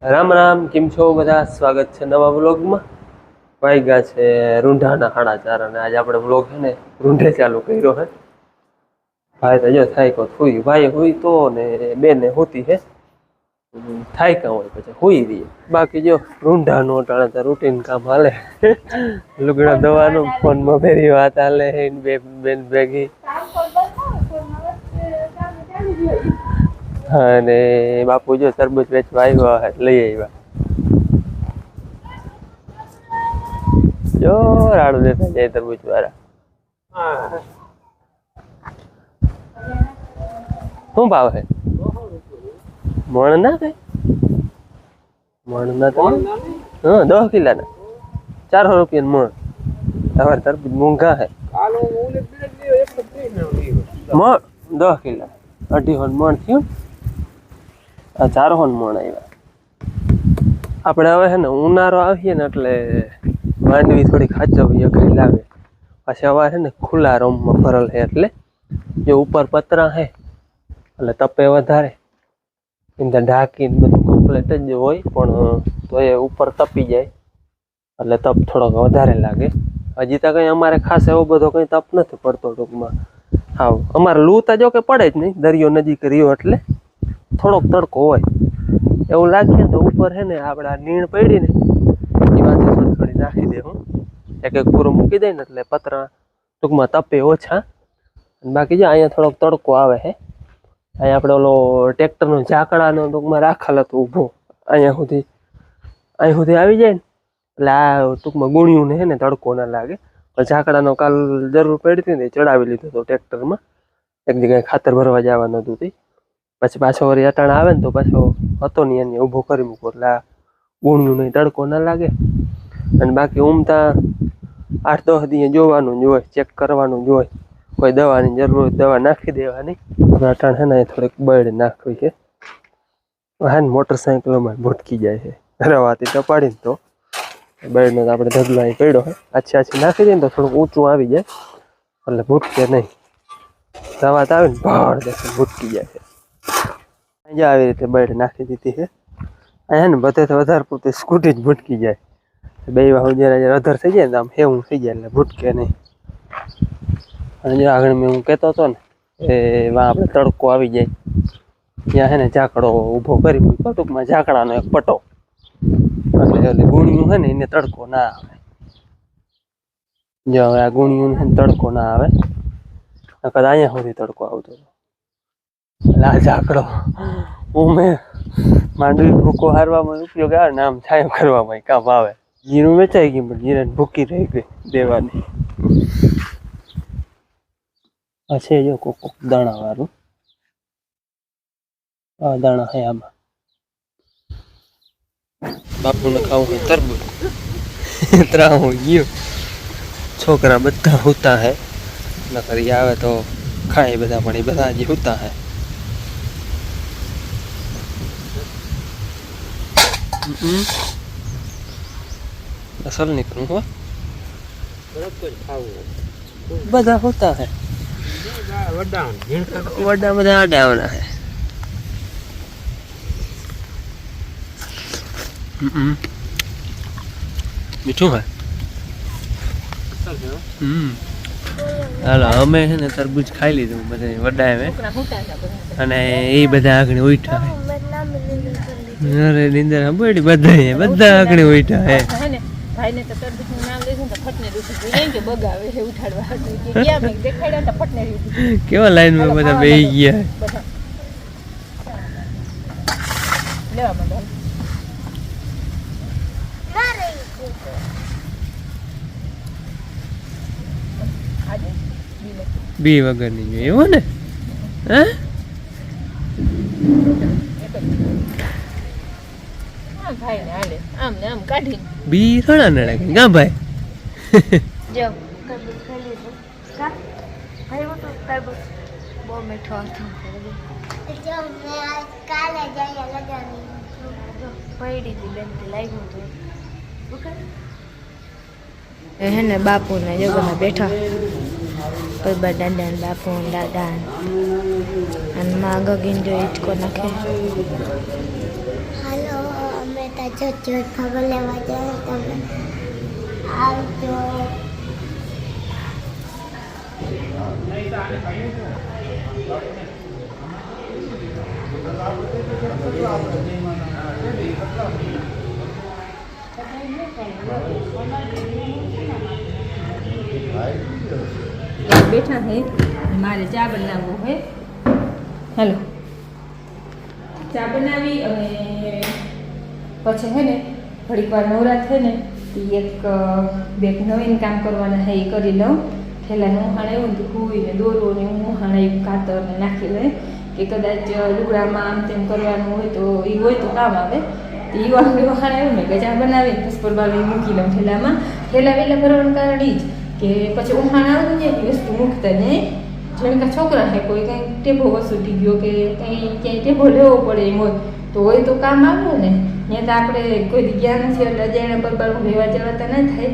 રામ રામ, કેમ છો બધા? સ્વાગત છે નવા વ્લોગમાં. વાગ્યા છે રૂંઢાના 4:30 અને આજે આપણે વ્લોગ છે ને રૂંઢે ચાલુ કર્યો છે. ભાઈ તો જો થાય કો હુઈ, ભાઈ હુઈ તો ને બેને હોતી છે થાય કાં હોય પછી હુઈ રહીએ. બાકી જો રૂંઢાનું અટાણે રૂટીન કામ હાલે. લુગડા ધોવાનું, ફોનમાં ફેરી વાત હાલે બેન ભેગી. અને બાપુ જો તરબૂચ વેચવા આવ્યા લઈ આવ્યા. જો રાડું દેતા જાય તરબૂચ વાળા. શું ભાવ છે? મણ ના કઈ મણ ના તો હા 10 કિલાના 400 રૂપિયા મણ. તમારે તરબૂચ મોંઘા છે. મણ 10 કિલા 250 મણ થયું. આ 400 મણ આવ્યા. આપણે હવે છે ને ઉનાળો આવીએ ને એટલે માંડવી થોડી ખાચવી અઘરી લાગે. પાછી હવા છે ને ખુલ્લા રૂમમાં ભરેલ છે એટલે જે ઉપર પતરા છે એટલે તપે વધારે એમને ઢાંકીને બધું કમ્પ્લીટ જ હોય, પણ તો એ ઉપર તપી જાય એટલે તપ થોડોક વધારે લાગે. હજી તો કંઈ અમારે ખાસ એવો બધો કંઈ તપ નથી પડતો ટૂંકમાં. હા, અમારે લૂ તો જો કે પડે જ નહીં, દરિયો નજીક રહ્યો એટલે થોડોક તડકો હોય એવું લાગે. તો ઉપર છે ને આપણે આ નીણ પડી ને એમાંથી થોડી થોડી નાખી દે. હું એક પૂરો મૂકી દઈ ને એટલે પતરા ટૂંકમાં તપે ઓછા. બાકી જો અહીંયા થોડોક તડકો આવે છે. અહીંયા આપણે ઓલો ટ્રેક્ટરનો ઝાકડાનો ટૂંકમાં રાખેલ હતો ઊભો, અહીંયા સુધી આવી જાય ને એટલે આ ટૂંકમાં ગુણ્યું ને છે ને તડકો ના લાગે. ઝાકડાનો કાલ જરૂર પડી હતી ને ચડાવી લીધો હતો ટ્રેક્ટરમાં. એક જગ્યાએ ખાતર ભરવા જવાનું હતું તે પછી પાછો વળી અટાણા આવે ને તો પાછો હતો નહીં એને ઊભો કરી મૂકો એટલે આ ગુણ્યું નહીં તડકો ના લાગે. અને બાકી ઉમતા 8-10 દી જોવાનું જ હોય, ચેક કરવાનું જ હોય. કોઈ દવાની જરૂર હોય દવા નાખી દેવાની. અટાણ છે ને થોડીક બળ નાખવી છે. હા ને મોટરસાઇકલોમાં ભૂટકી જાય છે રવાથી ટપાડીને તો બળનો તો આપણે ઢગલો અહીં પડ્યો છે. આછી નાખી દઈએ ને તો થોડુંક ઊંચું આવી જાય એટલે ભૂટકે નહીં. રવાત આવે ને ભાડ દેશે ભૂટકી જાય છે. આવી રીતે બળ નાખી દીધી છે. અહીંયા ને બધે તો વધારે પૂરતી સ્કૂટી જ ભૂટકી જાય. બે વાહુ જયારે અધર થઈ જાય ને આમ હેવું થઈ જાય એટલે ભૂટકે નહીં. અને જો આગળ મેં હું કહેતો હતો ને એમાં આપણે તડકો આવી જાય ત્યાં છે ને ઝાકડો ઊભો કરી મૂક્યો, ટૂંકમાં ઝાકડાનો એક પટો એટલે એટલે ગુણિયું છે ને એને તડકો ના આવે. જો હવે આ ગુણિયું છે ને તડકો ના આવે નકર અહીંયા સુધી તડકો આવતો હતો. એટલે આ ઝાકડો હું મેં માંડવી ભૂકો હારવામાં ઉપયોગ આવે ને આમ છાયો કરવામાં કામ આવે. જીરું વેચાઈ ગયું પણ જીરાને ભૂકી રહી ગઈ દેવાની. આ છે જો કોક દાણા વાળું, આ દાણા હે આમાં. બાપુને ખાવું હોય તરબૂચ ત્રાહું ગયું. છોકરા બધા હોતા હે નકર આવે તો ખાય બધા, પણ એ બધા હજી હોતા હે. અસલ નીકળું હો બધા હોતા હે. વડા બધા આડાવના હે. મીઠું હે. હાલો અમે છે ને તરબૂચ ખાઈ લીધું બધા વડા એમ, અને એ બધા આગળ ઉઠા હે. અરે નિંદર સાંભળી બધા આગળ ઉઠા હે. ભાઈને તો તરબૂચનું નામ લીધું તો ફટને રૂઠી ગઈ કે બગાવે છે ઉઠાડવા કે ગયા મેં દેખાડ્યા તો ફટને રૂઠી. કેવા લાઈનમાં બધા બેહી ગયા બધા લેવા માંડો આજે બી વગરની જોઈએ એવો ને. હે ભાઈને હાલે આમ ને આમ કાઢી બી થોડા નડે કા ભાઈ. જો તરબૂચ ખાઈ લીધું કા ભાઈ તો તરબૂચ બહુ મીઠો હતો. જો મેં કાલે જઈએ લગાવી પડી હતી બેન થી લાગ્યું હતું એ હે ને બાપુ ને જો બધા બેઠા બધા દાદા ને બાપુ ને દાદા અને માં ગગીને જો ઈટકો નાખે. હાલો અમે જો ખબર લેવા જાય તમે આવજો. બેઠા હે મારે ચા બનાવવો હે. હેલો, ચા બનાવી અને પછી હે ને ઘડીક વાર નવરા થાય ને એક બે નવીન કામ કરવાના હે એ કરી લઉં. પહેલાં ઉહાણ આવ્યું ને હુઈને દોરો ને ઉહાણ આવ્યું કાતર ને નાખી લે કે કદાચ લુગડામાં આમ તેમ કરવાનું હોય તો એ હોય તો કામ આવે. એ ઉહાણ આવ્યું ને કે ચા બનાવીને પુષ્પર બાવી મૂકી લઉં થેલામાં. થેલા વહેલા ભરવાનું કારણ એ જ કે પછી ઉહાણ આવ્યું ને એ વસ્તુ મૂકતા ને જેને કાંઈ છોકરા છે કોઈ કંઈ ટેબો વસૂટી ગયો કે કંઈ ક્યાંય ટેબો લેવો પડે એમ હોય તો હોય તો કામ આવ્યું ને. ત્યાં તો આપણે કોઈ જ્ઞાન નથી એટલે અજાણ્યા બરબાર લેવા જવાતા ના થાય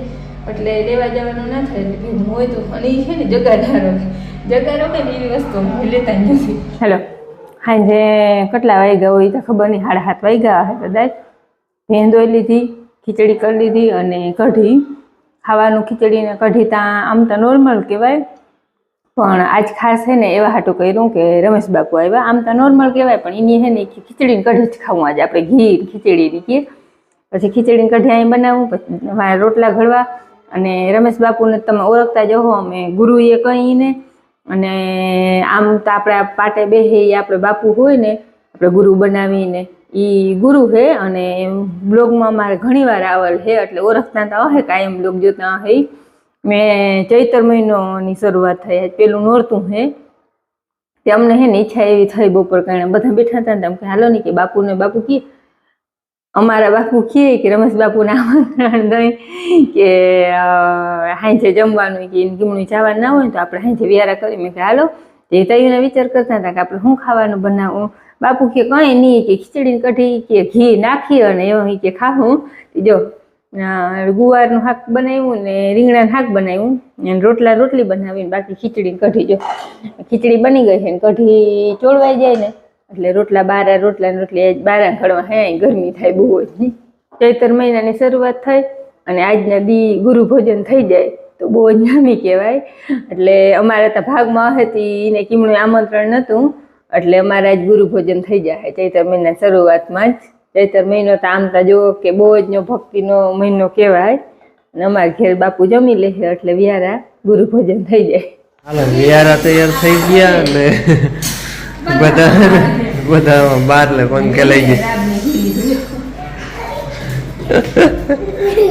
એટલે લેવા જવાનું ના થાય એટલે ભેગું હોય તો. અને એ છે ને જગાડારો કે એવી વસ્તુ લેતા નથી. હેલો, સાંજે કેટલા વાગ્યા હોય તો ખબર નહીં, 7:30 વાગ્યા હશે કદાચ. ભેંદોઈ લીધી, ખીચડી કરી લીધી અને કઢી. ખાવાનું ખીચડી ને કઢી ત્યાં આમ તો નોર્મલ કહેવાય પણ આજ ખાસ છે ને એવા હાટું કર્યું કે રમેશ બાપુ આવ્યા. આમ તો નોર્મલ કહેવાય પણ એની છે ને ખીચડીને કઢી જ ખાવું આજે આપણે ઘી ખીચડીની કહીએ. પછી ખીચડીને કઢી અહીં બનાવું, પછી મારા રોટલા ઘડવા. અને રમેશ બાપુને તમે ઓળખતા જ હો, અમે ગુરુએ કહીને અને આમ તો આપણે પાટે બેહે આપણે બાપુ હોય ને આપણે ગુરુ બનાવીને એ ગુરુ છે. અને બ્લોગમાં મારે ઘણી વાર આવેલ છે એટલે ઓળખતા તો હે કાયમ બ્લોગ જોતા હે. મેં ચૈતર મહિનાની શરૂઆત થઈ, પેલું નોરતું હે તે અમને હે ને ઈચ્છા એવી થઈ બપોર કારણે બધા બેઠા હતા ને કે હાલો નહીં કે બાપુને બાપુ કહે અમારા બાપુ કહે કે રમેશ બાપુને આમંત્રણ દઈ કે હાંજે જમવાનું કે ગીમણું જવાનું ના હોય તો આપણે હાંજે વ્યારા કરી. મેં કે હાલો. તે તૈયાર વિચાર કરતા હતા કે આપણે શું ખાવાનું બનાવું. બાપુ કે કંઈ નહીં કે ખીચડીને કઢી કે ઘી નાખી અને એવું કે ખાવું. જો ગુવારનું શાક બનાવ્યું ને રીંગણાનું શાક બનાવ્યું અને રોટલી બનાવીને બાકી ખીચડી કઢી. જો ખીચડી બની ગઈ છે ને કઢી ચોળવાઈ જાય ને એટલે રોટલી બારા ઘડવા હે ગરમી થાય બહુ જ નહીં. ચૈતર મહિનાની શરૂઆત થઈ અને આજના દી ગુરુ ભોજન થઈ જાય તો બહુ જ નામી કહેવાય. એટલે અમારે તો ભાગમાં હતી એને કીમણું આમંત્રણ નહોતું એટલે અમારે આજ ગુરુ ભોજન થઈ જાય ચૈતર મહિના શરૂઆતમાં જ. ચૈતર મહિનો તો આમ તો જો કે બહુ જ ભક્તિનો મહિનો કહેવાય અને અમારે ઘેર બાપુ જમી લે એટલે વ્યારા ગુરુ ભોજન થઈ જાય. હાલો, વ્યારા તૈયાર થઈ ગયા ને બધા બાર લે પંખે લઈ ગયા.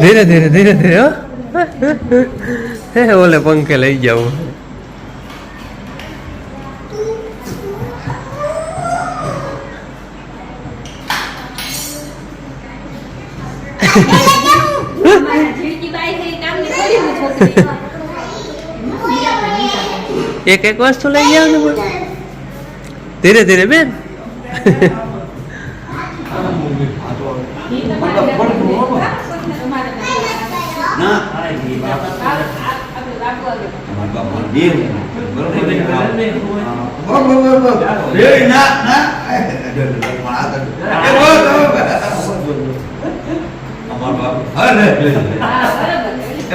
ધીરે ધીરે હે ઓલે પંખે લઈ જાવ. એક વસ્તુ લઈ જાવ ને ધીરે ધીરે બેન.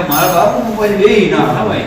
મારા બાપુ મોબાઈલ બે ના આવે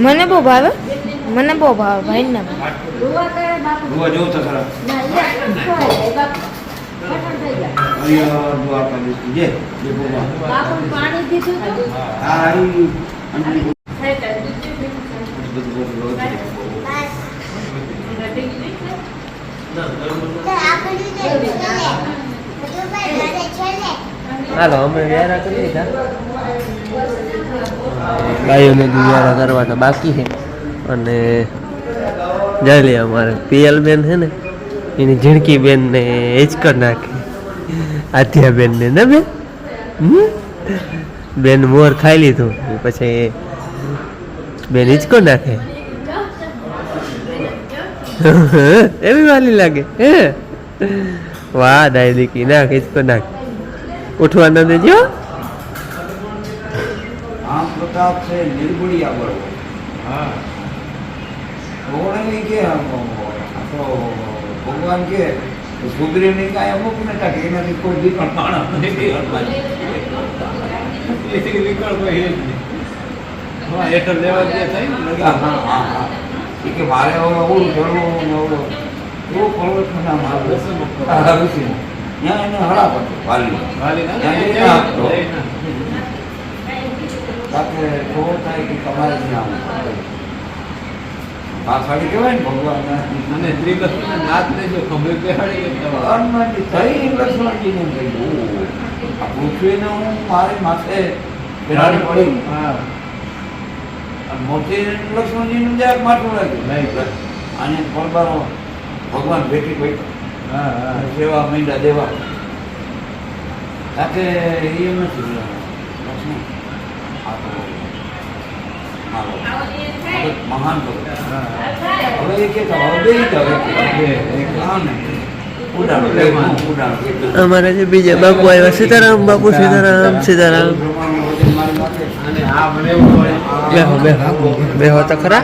મને બહુ ભાવે ભાઈ ના જોતા ખરા અહીંયા દ્વારકાધીશ જે ભગવાન બાપુ પાણી દીધું તો આ આવી અને હાલો અમે વ્યારા કરી લીધા ગાયોને વ્યારા કરવાના બાકી છે અને જાલી અમારે પીએલ બેન છે ને એની ઝીણકી બેન ને એ જ કરી નાખે આધ્યા બેન ને ને બેન બેન મોર ખાઈ લીધું પછી બેન હિંચકો નાખે એવી વાલી લાગે હે વાહ દાઈ દીકી નાખ હિંચકો નાખ ઉઠવા ન દેજો આમ પ્રતાપ છે નિર્ગુણિયા બળવો હા ભગવાન કે તો ભગવાન કે છોકરીને કાંઈ અમુક ને કાંઈ એનાથી કોઈ દી પણ માણસ નથી હરવાની. વિકલ્પ હોય એ જ નહીં. હા હેઠળ લેવા દે થાય ને હા હા હા હા એ કે મારે હવે ઓલું ચડવું ને ઓલું એવું પર્વતના મારે હા ઋષિ ત્યાં એને હળા પડતો વાલી વાલી ના ત્યાં જઈને આપતો. સાથે ખબર થાય કે તમારે ત્યાં પાછાડી કહેવાય ને ભગવાન અને શ્રીકૃષ્ણ નાથ ને જો ખબર બેહાડી અનમાંથી થઈ લક્ષ્મણજીને કહ્યું આ પૃથ્વીને હું મારી માથે બેહાડી પડી હા મોટી લક્ષ્મણજીનું જરાક માથું લાગ્યું અને પરબારો ભગવાન ભેટી બેઠો હા હા સેવા મહિના દેવા સાથે એ નથી લક્ષ્મણ આ તો મારો મહાન ભગત હવે એ કે હવે બે ઉડાડો ઉડાડો અમારે જે બીજા બાપુ આવ્યા સીતારામ બાપુ સીતારામ સીતારામ અને આ મને એવું હોય બેહો બેહો બેહો તો ખરા